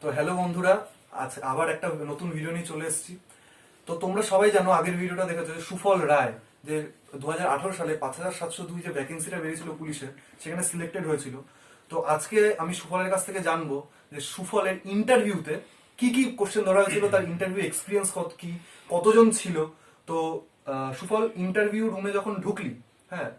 তো হ্যালো বন্ধুরা, আজ আবার একটা নতুন ভিডিও নিয়ে চলে এসেছি। তো তোমরা সবাই জানো, আগের ভিডিওটা দেখেছো যে সুফল রায় যে 2018 সালে 5702 যে ভ্যাকেন্সিটা বেরিয়েছিল পুলিশের, সেখানে সিলেক্টেড হয়েছিল। তো আজকে আমি সুফলের কাছ থেকে জানবো যে সুফলের ইন্টারভিউতে কি কি কোশ্চেন ধরা হয়েছিল, তার ইন্টারভিউ এক্সপিরিয়েন্স কি, কতজন ছিল। তো সুফল, ইন্টারভিউ রুমে যখন ঢুকলি, হ্যাঁ,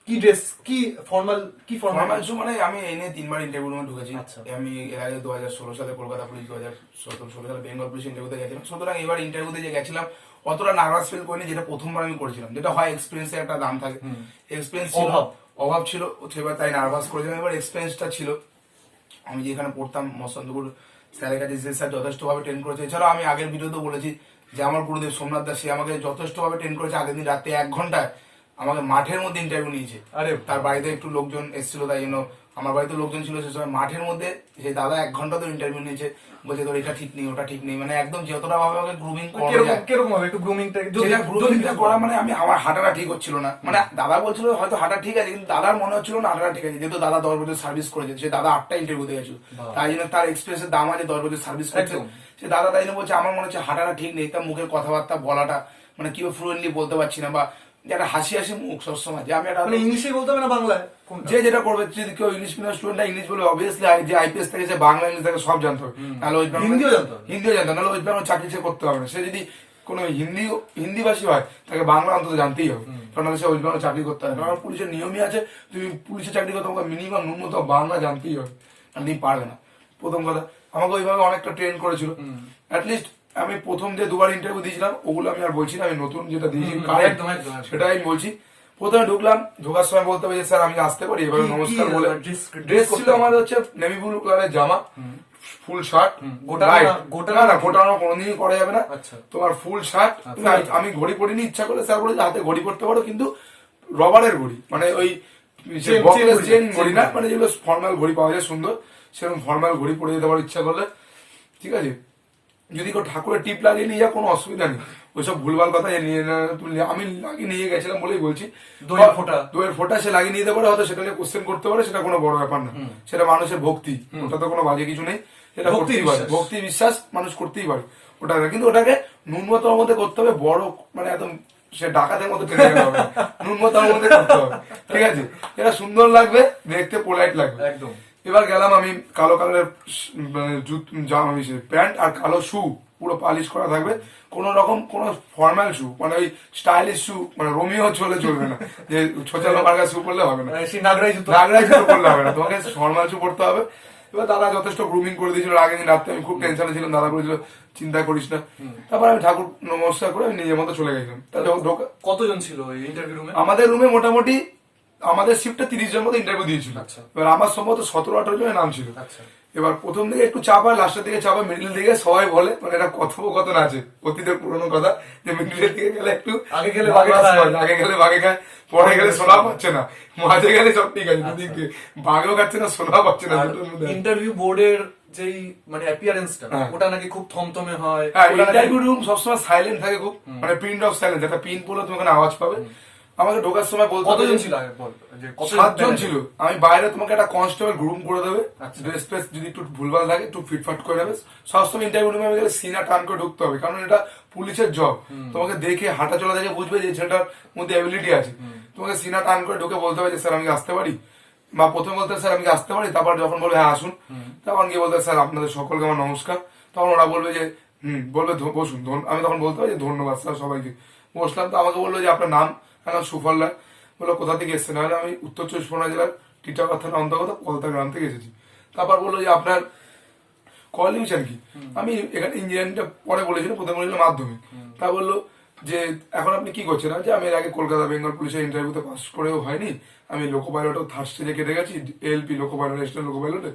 কি ড্রেস, কি ফর্মাল, কি ফর্মাল? ফরমাল শু মানে আমি এই নিয়ে 3বার ইন্টারভিউ রুমে ঢুকেছি। আচ্ছা। আমি এর আগে 2016 সালে কলকাতা পুলিশ, 2017 সালে বেঙ্গল পুলিশ ইন্টারভিউতে গেছিলাম। সুতরাং এবার ইন্টারভিউতে যে গেছিলাম অতটা নার্ভাস ফিল করিনি, যেটা প্রথমবার আমি করেছিলাম। যেটা হয় এক্সপিরিয়েন্সের একটা দাম থাকে, এক্সপিরিয়েন্স অভাব ছিল, সেবার তাই নার্ভাস করেছিলাম। এবার এক্সপিরিয়েন্সটা ছিল, আমি যেখানে পড়তাম মসন্তপুর স্যারের কাছে, যে স্যার যথেষ্টভাবে ট্রেন করেছে। এছাড়াও আমি আগের ভিডিওতেও বলেছি যে আমার গুরুদেব সোমনাথ দাস, সে আমাকে যথেষ্টভাবে ট্রেন করেছে। আগের দিন রাতে 1 ঘন্টায় আমাকে মাঠের মধ্যে ইন্টারভিউ নিয়েছে। আরে তার বাড়িতে একটু লোকজন এসেছিল, তাই জন্য আমার বাড়িতে লোকজন ছিল সে সময়। মাঠের মধ্যে সেই দাদা 1 ঘন্টা ধরে ইন্টারভিউ নিয়েছে, বলছে তোর এটা ঠিক নেই, ওটা ঠিক নেই, মানে একদম যতটা ভাবে আমাকে গ্রুমিং কিরকম হবে একটু গ্রুমিংটা? গ্রুমিংটা করা, মানে আমার হাঁটাটা ঠিক হচ্ছিল না। মানে দাদা বলছিল হয়তো হাঁটা ঠিক আছে, কিন্তু দাদার মনে হচ্ছিল না হাঁটাটা ঠিক আছে। যেহেতু দাদা 10 বছর সার্ভিস করেছে, সে দাদা 8টা ইন্টারভিউ দিয়ে গেছিল, তাই জন্য তার এক্সপিরিয়েন্সের দাম আছে, 10 বছর সার্ভিস করছে সে দাদা। তাই জন্য বলছে আমার মনে হচ্ছে হাঁটাটা ঠিক নেই, তার মুখের কথাবার্তা বলাটা মানে কি ফ্লুয়েন্টলি বলতে পারছি না, বা একটা হাসি হাসি মুখ সবসময়। যে আমি একটা ইংলিশে বলতে হবে না বাংলায়? যে যেটা করবে, যদি কেউ ইংলিশ মিডিয়াম স্টুডেন্ট ইংলিশ বলে, অবভিয়াসলি যে আইপিএস থেকে সে বাংলা ইংলিশ থেকে সব জানতে হবে, নাহলে হিন্দিও জানতে হবে। নাহলে ওই ব্যাপারে চাকরি সে করতে হবে না। সে যদি কোনো হিন্দিভাষী হয়, তাকে বাংলা অন্তত জানতেই হবে, কারণ সে ওই ব্যাপারে চাকরি করতে হবে। কারণ পুলিশের নিয়মই আছে, তুমি পুলিশের চাকরি করতে তোমাকে মিনিমাম ন্যূনতম বাংলা জানতেই হবে, আর তুমি পারবে না। প্রথম কথা, আমাকে ওইভাবে অনেকটা ট্রেন করেছিল। অ্যাটলিস্ট আমি প্রথম যে 2বার ইন্টারভিউ দিয়েছিলাম, ওগুলো আমি আর বলছি না, আমি নতুন যেটা দিয়েছি সেটাই আমি বলছি। প্রথমে ঢুকলাম, ঢোকার সময় বলতে হবে যে স্যার আমি আসতে পারি, এভাবে নমস্কার বলে। ড্রেস ছিল আমার হচ্ছে নেভি ব্লু কালারের জামা, ফুল শার্ট, গোটানো কোনোদিনই করা যাবে না, তোমার ফুল শার্ট। আমি ঘড়ি পরিনি, ইচ্ছা করে স্যার বলে হাতে ঘড়ি পরতে পারো, কিন্তু রবারের ঘড়ি, মানে ওই চেন ঘড়ি না, মানে যেগুলো ফর্মাল ঘড়ি পাওয়া যায় সুন্দর, সেরকম ফর্মাল ঘড়ি পরে যেতে পারো ইচ্ছা করলে, ঠিক আছে। যদি কেউ ঠাকুরের টিপ লাগিয়ে নিয়ে যা, কোনো অসুবিধা নেই। ওইসব ভুলভাল কথা নিয়ে না, তুমি আমি লাগিয়ে নিয়ে গেছিলাম বলেই বলছি। দইয়ের ফোঁটা সে লাগিয়ে নিতে পারে, হয়তো সেটা নিয়ে কোশ্চেন করতে পারে, সেটা কোনো বড় ব্যাপার না। সেটা মানুষের ভক্তি, ওটা তো কোনো বাজে কিছু নেই, সেটা করতেই পারে, ভক্তি বিশ্বাস মানুষ করতেই পারে ওটা। কিন্তু ওটাকে ন্যূনতম মধ্যে করতে হবে, বড় মানে একদম সে ডাকাতের মতো টেনে গেলে হবে, ন্যূনতম মধ্যে করতে হবে, ঠিক আছে। এটা সুন্দর লাগবে, দেখতে পোলাইট লাগবে একদম। এবার গেলাম আমি, কালো কালারের প্যান্ট আর কালো শু, পুরো পালিশ করা থাকবে। কোন রকম কোন ফর্মাল শু, মানে ওই স্টাইলিশ শু, মানে রোমিও চলবে না, যে ছোটা লোকার শু করলে হবে না, নাগরাই জুতো করলে হবে না, তোমাকে ফর্মাল শু পড়তে হবে। এবার দাদা যথেষ্ট গ্রুমিং করে দিয়েছিল। আগের দিন রাত্রে আমি খুব টেনশনে ছিলাম, দাদা বলেছিল চিন্তা করিস না। তারপর আমি ঠাকুর নমস্কার করে আমি নিজের মতো চলে গেছিলাম। কতজন ছিল ইন্টারভিউ রুমে? আমাদের রুমে মোটামুটি আমাদের শিফটে 30 জন মতো ইন্টারভিউ দিয়েছিল। এবার আমার সম্ভবত 17-18 জনের নাম ছিল। এবার প্রথম দিকে একটু চাপ হয়, লাস্টের দিকে চাপ হয়, মিডিল দিকে সবাই বলে, মানে এটা কথোপকথন আছে, অতীতের পুরোনো কথা, যে মিডিলের দিকে গেলে একটু আগে গেলে বাঘে খায়, পরে গেলে সোনা পাচ্ছে না, মাঝে গেলে সব ঠিক আছে, দুদিকে বাঘেও খাচ্ছে না, সোনা পাচ্ছে না। ইন্টারভিউ বোর্ডের যেই মানে অ্যাপিয়ারেন্সটা, ওটা নাকি খুব থমথমে হয়। ইন্টারভিউ রুম সবসময় সাইলেন্ট থাকে খুব, মানে প্রিন্ট অফ সাইলেন্স, একটা পিন পড়লে তুমি ওখানে আওয়াজ পাবে। আমাকে ঢোকার সময় বলতে, কতজন ছিল? 7 জন ছিল। আমি বাইরে তোমাকে একটা কনস্টেবল গ্রুম করে দেবে, ড্রেস ফ্রেস যদি একটু ভুলভাল থাকে একটু ফিটফাট করে দেবে। সবসময় ইন্টারভিউ রুমে গেলে সিনা টান করে ঢুকতে হবে, কারণ এটা পুলিশের জব। তোমাকে দেখে হাঁটা চলা দেখে বুঝবে যে ছেলেটার মধ্যে অ্যাবিলিটি আছে। তোমাকে সিনা টান করে ঢুকে বলতে হবে যে স্যার আমি আসতে পারি, বা প্রথমে বলতে স্যার আমি আসতে পারি, তারপর যখন বলবে হ্যাঁ আসুন, তখন গিয়ে বলতে স্যার আপনাদের সকলকে আমার নমস্কার। তখন ওরা বলবে যে বলবে বসুন। আমি তখন বলতে পারি যে ধন্যবাদ স্যার সবাইকে। বসলাম, তো আমাকে বললো যে আপনার নাম? এখন সুফল রায়। বললো কোথা থেকে এসছেন? নাহলে আমি উত্তর 24 পরগনা জেলার টিটাগড় থানার অন্তর্গত কলতা গ্রাম থেকে এসেছি। তারপর বললো যে আপনার কোয়ালিফিকেশন কি? আমি এখানে ইঞ্জিনিয়ারিংটা পরে বলেছিলাম, প্রথমে বলেছিলাম মাধ্যমিক। তা বললো যে এখন আপনি কি করছেন? যে আমি এর আগে কলকাতা বেঙ্গল পুলিশের ইন্টারভিউতে পাস করেও হয়নি, আমি লোকো পাইলটও থার্ড স্টেজে কেটে গেছি, এলপি লোকো পাইলট, এক্সটার্নাল লোকো পাইলটে।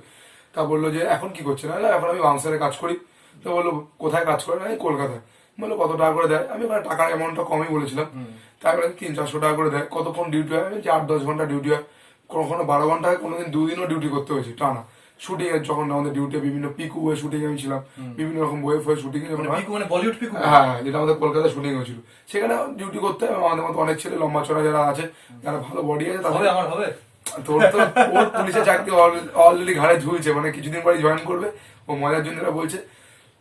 তা বললো যে এখন কি করছেন? এখন আমি বাউন্সারে কাজ করি। তো বললো কোথায় কাজ করেন? আমি কলকাতায়। বললো কত টাকা করে দেয়? আমি ওখানে টাকার অ্যামাউন্টটা কমই বলেছিলাম। তারপরে 300-400 টাকা করে দেয়। কতক্ষণ ডিউটি হয়? 8-10 ঘন্টা ডিউটি হয়, কখনো 12 ঘন্টা হয়, কোনোদিন 2 দিনও ডিউটি করতে হয়েছে টানা। শুটিং এর যখন আমাদের ডিউটি, বিভিন্ন পিকু বয়ে শুটিং আমি ছিলাম, বিভিন্ন রকম বয়ে ফয়ে শুটিং এ যখন হয়, বলিউড পিকু, হ্যাঁ, যেটা আমাদের কলকাতায় শুটিং হয়েছিল, সেখানে ডিউটি করতে হয়। আমাদের মতো অনেক ছেলে লম্বা চড়া যারা আছে, যারা ভালো বডি আছে, তাদের আমার হবে। তোর তো ওর পুলিশের চাকরি অলরেডি ঘাড়ে ঝুলছে, মানে কিছুদিন পরে জয়েন করবে, ও মজার জন্য এটা বলছে।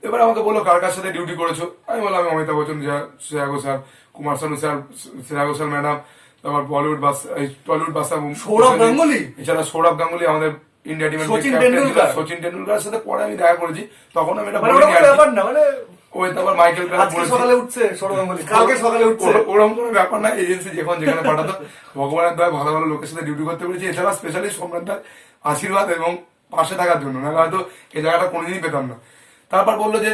এবার আমাকে বললো কার কার সাথে ডিউটি করেছো, আমি বললাম আমি Amitabh Bachchan sir, Shreya Ghoshal, Kumar Sanu sir, Shreya Ghoshal madam, তারপর টলিউড বাসা সৌরভ গাঙ্গুলি, এছাড়া সৌরভ গাঙ্গুলি আমাদের ইন্ডিয়া টিমের সচিন টেন্ডুলকার, সচিন টেন্ডুলকারের সাথে পরে আমি দেখা করেছি, তখন আমি এটা মানে বলিনি ওটা আর কি। ব্যাপার না, মানে ওই তারপর মাইকেল ক্লার্ক আজকে বলেছি, সকালে উঠছে সৌরভ গাঙ্গুলি, কালকে সকালে উঠছে, ওরকম কোনো ব্যাপার না, এজেন্সি যেখানে পাঠাতো ভগবানের দয়া ভালো ভালো লোকের সাথে ডিউটি করতে পেরেছি। এছাড়া স্পেশালি সম্রাটদার আশীর্বাদ এবং পাশে থাকার জন্য, না হয়তো এই জায়গাটা কোনোদিনই পেতাম না। তারপর বললো যে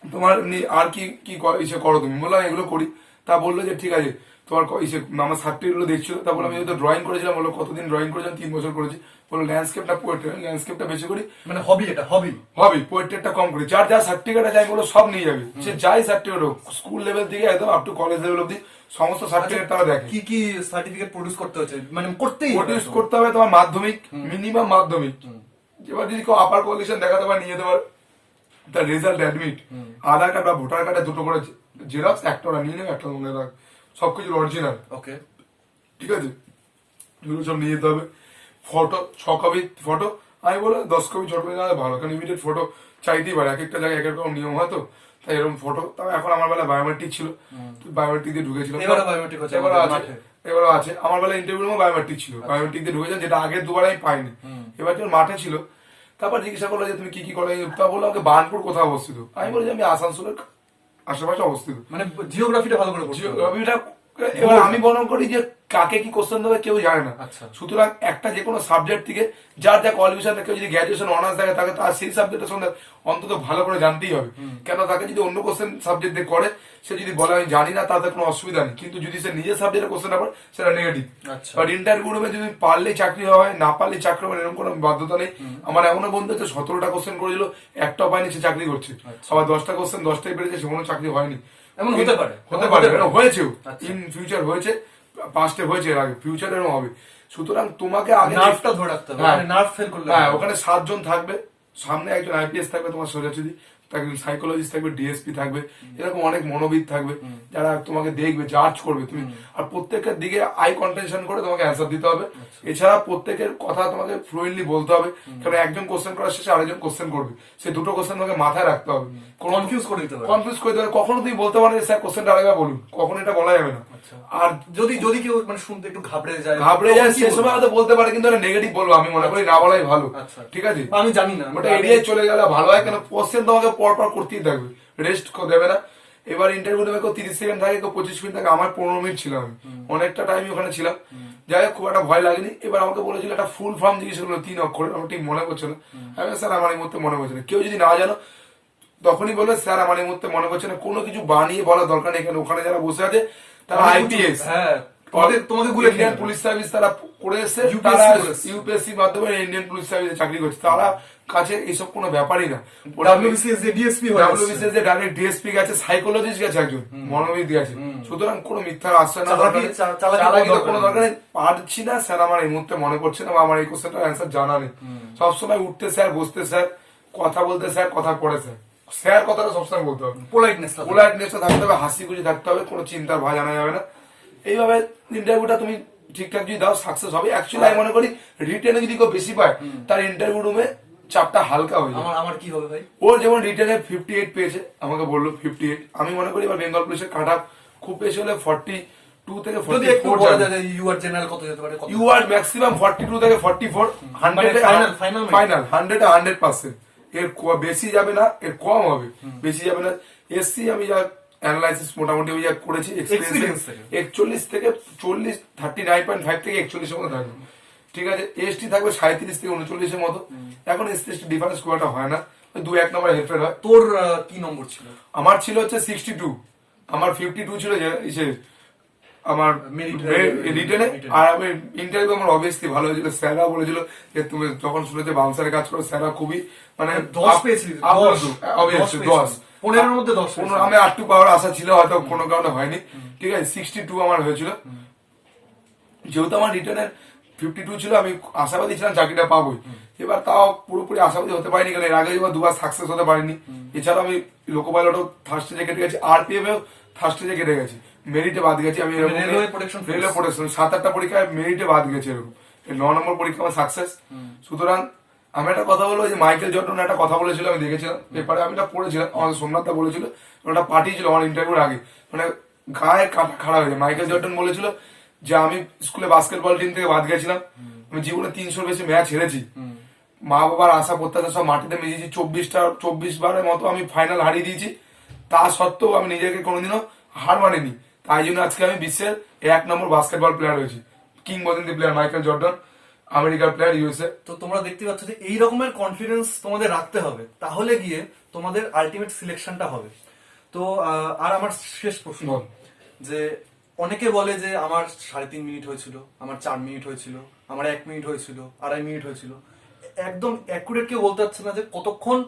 তোমার আর কি কি ইসে করো তুমি, বললাম এগুলো করি। তা বললো যে ঠিক আছে তোমার ইসে আমার সার্টিফিকেট গুলো দেখছিল। তা বললাম আমি যেহেতু ড্রয়িং করেছিলাম, বললো কতদিন ড্রয়িং করেছিলাম, 3 বছর করেছি। বললো ল্যান্ডস্কেপটা পোয়েট্রেট, ল্যান্ডস্কেপটা বেশি করি, মানে হবি, এটা হবি, পোয়েট্রেটটা কম করি। যার যা সার্টিফিকেট আছে আমি বললো সব নিয়ে যাবে, সে যাই সার্টিফিকেট হোক, স্কুল লেভেল থেকে একদম আপ টু কলেজ লেভেল অব্দি সমস্ত সার্টিফিকেট তারা দেখে। কি কি সার্টিফিকেট প্রডিউস করতে হচ্ছে, মানে করতেই প্রডিউস করতে হবে তোমার মাধ্যমিক, মিনিমাম মাধ্যমিক। এবার যদি কেউ আপার কোয়ালিফিকেশন দেখাতে পারে নিয়ে যেতে পারে, তার রেজাল্ট, অ্যাডমিট, আধার কার্ড বা ভোটার কার্ডে দুটো করে জেরক্স, একটা ওরা নিয়ে নেবে, একটা মনে রাখ, সবকিছু অরিজিনাল। ওকে, ঠিক আছে, এগুলো সব নিয়ে যেতে হবে। ফটো 6 কপি ফটো, আমি বলে 10 কপি ছোট করে নেওয়া ভালো, কারণ ইমিডিয়েট ফটো চাইতেই পারে, এক একটা জায়গায় এক এক রকম নিয়ম হয় তো, তাই এরকম ফটো। তবে এখন আমার বেলা বায়োমেট্রিক ছিল, বায়োমেট্রিক দিয়ে ঢুকেছিলাম, এবারে বায়োমেট্রিক হচ্ছে, এবারও আছে। আমার বেলা ইন্টারভিউ বায়োমেট্রিক ছিল, বায়োমেট্রিক দিয়ে ঢুকেছিলাম, যেটা আগের দুবার আমি পাইনি, এবার যখন মাঠে ছিল। তারপর জিজ্ঞাসা করলো যে তুমি কি কি করো, তা বললো আমাকে বার্নপুর কোথাও অবস্থিত, আমি বলি যে আমি আসানসোলের আশেপাশে অবস্থিত, মানে জিওগ্রাফিটা ভালো করে পড়তে হবে। জিওগ্রাফিটা। এবার আমি মনে করি যে কাকে কি কোশ্চেন দেবে কেউ জানে না, আচ্ছা। সুতরাং একটা যে কোনো সাবজেক্ট থেকে যার যা কোয়ালিফিকেশন থাকে, কেউ যদি গ্র্যাজুয়েশন অনার্স থাকে তাকে তার সেই সাবজেক্টের সঙ্গে অন্তত ভালো করে জানতেই হবে। কেন তাকে যদি অন্য কোশ্চেন সাবজেক্ট দিয়ে করে, সে যদি বলে আমি জানি না, তাতে কোনো অসুবিধা নেই, কিন্তু যদি সে নিজের সাবজেক্টের কোশ্চেন না পারে সেটা নেগেটিভ। আচ্ছা। বাট ইন্টারভিউ রুমে যদি পারলেই চাকরি হয়, না পারলেই চাকরি হবে, এরকম কোনো বাধ্যতা নেই। আমার এমনও বন্ধু আছে 17টা কোশ্চেন করেছিল, একটাও পায়নি, সে চাকরি করছে। আবার 10টা কোশ্চেন 10টাই পেরেছে, সে কোনো চাকরি হয়নি। এমন হতে পারে, হতে পারে, হয়েছেও, আচ্ছা। ইন ফিউচার হয়েছে, পাস্টে হয়েছে, এর আগে ফিউচারে এরকম হবে। সুতরাং তোমাকে আগে নার্ভটা ধরে রাখতে হবে, হ্যাঁ। মানে নার্ভ ফেল করলে হ্যাঁ, হবে। ওখানে 7 জন থাকবে, সামনে একজন আইপিএস থাকবে তোমার সোজাসুজি, একজন সাইকোলজিস্ট থাকবে, ডিএসপি থাকবে, এরকম অনেক মনোবিদ থাকবে যারা তোমাকে দেখবে, জাজ করবে তুমি, আর প্রত্যেকের দিকে আই কন্টেনশন করে তোমাকে অ্যান্সার দিতে হবে। এছাড়া প্রত্যেকের কথা তোমাকে ফ্লুয়েন্টলি বলতে হবে, কারণ একজন কোশ্চেন করার শেষে আরেকজন কোশ্চেন করবে, সে দুটো কোশ্চেন তোমাকে মাথায় রাখতে হবে, কনফিউজ করে দিতে পারে, কনফিউজ করে দিতে হবে। কখনো তুমি বলতে পারো যে স্যার কোশ্চেনটা আরেকবার বলুন, কখনো এটা বলা যাবে না। আর যদি যদি কেউ মানে শুনতে একটু ঘাবড়ে যায়, সে সময় হয়তো বলতে পারে, কিন্তু নেগেটিভ বলবো, আমি মনে করি না বলাই ভালো। আচ্ছা। ঠিক আছে, আমি জানি না, ওটা এরিয়ায় চলে গেলে ভালো হয়, কেন কোশ্চেন তোমাকে পর পর করতেই থাকবে, রেস্ট দেবে না। এবার ইন্টারভিউ দেবে, কেউ 30 সেকেন্ড থাকে, কেউ 25 মিনিট থাকে, আমার 15 মিনিট ছিলাম, আমি অনেকটা টাইম ওখানে ছিলাম, যাই হোক খুব একটা ভয় লাগেনি। এবার আমাকে বলেছিল একটা ফুল ফর্ম জিজ্ঞেস করলো 3 অক্ষরের, আমার ঠিক মনে পড়ছে না। আমি স্যার আমার এই মুহূর্তে মনে পড়ছে না। কেউ যদি না জানো তখনই বলবে স্যার আমার এই মুহূর্তে মনে পড়ছে না, কোনো কিছু বানিয়ে বলার দরকার নেই, কেন ওখানে যারা বসে আছে তারা আইপিএস, হ্যাঁ, তোমাকে বলে ইন্ডিয়ান পুলিশ সার্ভিস তারা করে এসছে, ইউপিএসসি মাধ্যমে ইন্ডিয়ান পুলিশ সার্ভিসে চাকরি করছে, তারা কাছে এইসব কোনো ব্যাপারই না। ডাব্লিউবিসিএস যে ডিএসপি হয়, ডাব্লিউবিসিএস যে ডাইরেক্ট ডিএসপি গেছে, সাইকোলজিস্ট গেছে, একজন মনোবিদ গেছে। সুতরাং কোনো মিথ্যার আশ্রয় না, চালাকি কোনো দরকার নেই। পারছি না স্যার, আমার এই মুহূর্তে মনে পড়ছে না, বা আমার এই কোশ্চেনটার অ্যান্সার জানা নেই। সবসময় উঠতে স্যার, বসতে স্যার, কথা বলতে স্যার, কথা পড়ে স্যার, স্যার কথাটা সবসময় বলতে হবে, পোলাইটনেসটা থাকতে হবে, হাসি খুশি থাকতে হবে, কোনো চিন্তার ভয় জানা যাবে না। এইভাবে ইন্টারভিউটা তুমি ঠিকঠাক যদি দাও, সাকসেস হবে। অ্যাকচুয়ালি আমি মনে করি রিটেনে যদি কেউ বেশি পায়, তার ইন্টারভিউ রুমে চাপটা হালকা হয়ে যায়। আমার কি হবে ভাই, ওর যেমন রিটেনে 58 পেয়েছে, আমাকে বললো 58, আমি মনে করি এবার বেঙ্গল পুলিশের কাট অফ খুব বেশি হলে 42 থেকে 44, ইউআর জেনারেল কত যেতে পারে, ইউআর ম্যাক্সিমাম 42 থেকে 44, 100 ফাইনাল 100 100%। এর বেশি যাবে না, এর কম হবে, বেশি যাবে না। এসসি আমি যা অ্যানালাইসিস মোটামুটি ওই যা করেছি, এক্সপেরিয়েন্স 41 থেকে 40, 39.5 থেকে 41 এর মতো থাকবে। ঠিক আছে, এসটি থাকবে 37 থেকে 39 এর মতো। এখন এসটি ডিফারেন্স খুব একটা হয় না, 2-1 নম্বর হেরফের হয়। তোর কি নম্বর ছিল? আমার ছিল হচ্ছে 62, আমার 52 ছিল আমার রিটেনে। আর আমি ইন্টারভিউ আমার অবভিয়াসলি ভালো হয়েছিল, স্যাররা বলেছিল যে তুমি যখন শুনেছে বাউন্সারের কাজ করো, স্যাররা খুবই মানে 10 পেয়েছিস, 10 15 মধ্যে 10। আমি 8 পাওয়ার আশা ছিল, হয়তো কোনো কারণে হয়নি। ঠিক আছে, 62 আমার হয়েছিল। যেহেতু আমার রিটার্নের 52 ছিল, আমি আশাবাদী ছিলাম চাকরিটা পাবোই। এবার তাও পুরোপুরি আশাবাদী হতে পারিনি, কারণ এর আগে এবার 2বার সাকসেস হতে পারিনি। এছাড়া আমি লোকো পাইলটও থার্ড স্টেজে কেটে গেছি, আরপিএফ এও থার্ড স্টেজে কেটে গেছি, মেরিটে বাদ গেছি। আমি রেলওয়ে প্রোটেকশন 7-8টা পরীক্ষায় মেরিটে বাদ গেছি, এরকম 9 নম্বর পরীক্ষা আমার সাকসেস। সুতরাং আমি একটা কথা বলবো যে মাইকেল জর্ডন একটা কথা বলেছিল, আমি দেখেছিলাম পেপারে, আমি এটা পড়েছিলাম, আমাদের সোমনাথদা বলেছিল, ওটা পাঠিয়েছিল আমার ইন্টারভিউর আগে, মানে গায়ে কাটা খাড়া হয়েছে। মাইকেল জর্ডন বলেছিল যে আমি স্কুলে বাস্কেটবল টিম থেকে বাদ গেছিলাম, আমি জীবনে 300 বেশি ম্যাচ হেরেছি, মা বাবার আশা প্রত্যাশা সব মাটিতে মিশিয়েছি, 24 বারের মতো আমি ফাইনাল হারিয়ে দিয়েছি, তা সত্ত্বেও আমি নিজেকে কোনোদিনও হার মানিনি। তাই জন্য আজকে আমি বিশ্বের 1 নম্বর বাস্কেটবল প্লেয়ার হয়েছি, কিংবদন্তি প্লেয়ার মাইকেল জর্ডন, আমেরিকার প্লেয়ার, ইউএসএ। তো তোমরা দেখতে পাচ্ছ যে এই রকমের কনফিডেন্স তোমাদের রাখতে হবে, তাহলে গিয়ে তোমাদের আলটিমেট সিলেকশনটা হবে। তো আর আমার শেষ প্রশ্ন, বল। যে অনেকে বলে যে আমার 3.5 মিনিট হয়েছিল, আমার 4 মিনিট হয়েছিল, আমার 1 মিনিট হয়েছিল, 2.5 মিনিট হয়েছিল, একদম অ্যাকুরেট কেউ বলতে পারছে না যে কতক্ষণ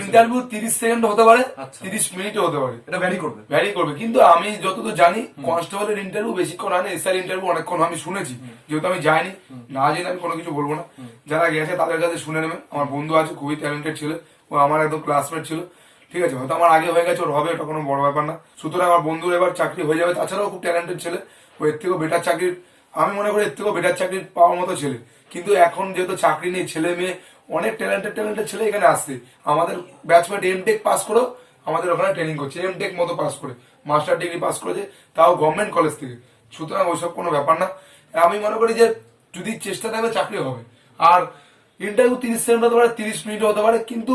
ইন্টারভিউ 30 সেকেন্ড হতে পারে, আচ্ছা। 30 মিনিটও হতে পারে, এটা ভ্যারি করবে। ভ্যারি করবে। কিন্তু আমি যতদূর জানি কনস্টেবলের ইন্টারভিউ বেশিক্ষণ হয় না, এসআই ইন্টারভিউ অনেকক্ষণ, আমি শুনেছি, যেহেতু আমি যাইনি, না জেনে আমি কোনো কিছু বলবো না। যারা গেছে তাদের কাছে শুনে নেবেন। আমার বন্ধু আছে, খুবই ট্যালেন্টেড ছেলে, ও আমার একদম ক্লাসমেট ছিল, ঠিক আছে, হয়তো আমার আগে হয়ে গেছে, ওর হবে, এটা কোনো বড় ব্যাপার না। সুতরাং আমার বন্ধুর এবার চাকরি হয়ে যাবে, তাছাড়াও খুব ট্যালেন্টেড ছেলে, ও এর থেকেও বেটার চাকরির, আমি মনে করি এর থেকেও বেটার চাকরি পাওয়ার মতো ছেলে। কিন্তু এখন যেহেতু চাকরি নেই, ছেলে মেয়ে অনেক ট্যালেন্টেড ছেলে এখানে আসছে, আমাদের ব্যাচমেট এমটেক পাস করেও আমাদের ওখানে ট্রেনিং করছে, এমটেক মতো পাস করে, মাস্টার ডিগ্রি পাস করেছে, তাও গভর্নমেন্ট কলেজ থেকে। সুতরাং ওইসব কোনো ব্যাপার না। আমি মনে করি যে যদি চেষ্টা থাকবে চাকরি হবে। আর ইন্টারভিউ 30 সেকেন্ড হতে পারে, 30 মিনিট হতে পারে, কিন্তু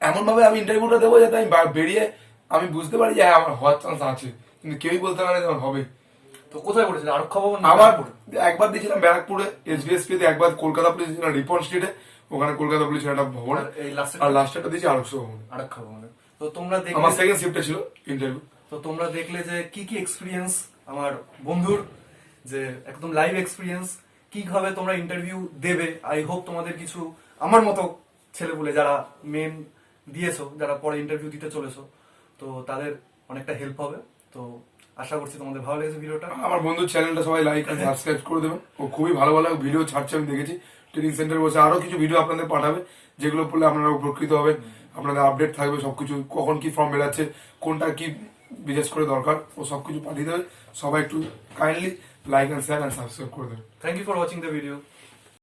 এমন ভাবে আমি ইন্টারভিউটা দেবো যাতে আমি বেরিয়ে আমি বুঝতে পারি যে হ্যাঁ আমার হওয়ার চান্স আছে, কিন্তু কেউই বলতে পারে না যে আমার হবে। তো কোথায় পড়েছিল? আরক্ষা ভবন না আমার ব্যারাকপুরে? একবার দিয়েছিলাম ব্যারাকপুরে এসবিএসপি তে, একবার কলকাতা পুলিশ দিয়েছিলাম রিপন স্ট্রিটে, ওখানে কলকাতা পুলিশের একটা ভবন, আর এই লাস্ট আর লাস্টেরটা দিয়েছি আরক্ষা ভবনে। আরক্ষা ভবনে। তো তোমরা দেখলে, আমার সেকেন্ড শিফটে ছিল ইন্টারভিউ। তো তোমরা দেখলে যে কি কি এক্সপিরিয়েন্স আমার বন্ধুর, যে একদম লাইভ এক্সপিরিয়েন্স, কিভাবে তোমরা ইন্টারভিউ দেবে। আই হোপ তোমাদের কিছু আমার মতো ছেলে বলে যারা মেন দিয়েছো, যারা পরে ইন্টারভিউ দিতে চলেছো, তো তাদের অনেকটা হেল্প হবে। তো আশা করছি তোমাদের ভালো লেগেছে ভিডিওটা। আমার বন্ধুর চ্যানেলটা সবাই লাইক আর সাবস্ক্রাইব করে দেবেন, ও খুবই ভালো ভালো ভিডিও ছাড়ছে, আমি দেখেছি। ট্রেনিং সেন্টারে বসে আরো কিছু ভিডিও আপনাদের পাঠাবে, যেগুলো পড়লে আপনারা উপকৃত হবে, আপনাদের আপডেট থাকবে সবকিছু, কখন কি ফর্ম বেরাচ্ছে, কোনটা কি বিশেষ করে দরকার, ও সবকিছু পাঠিয়ে দেবে। সবাই একটু kindly like and share and subscribe করে দেবেন। Thank you for watching the video.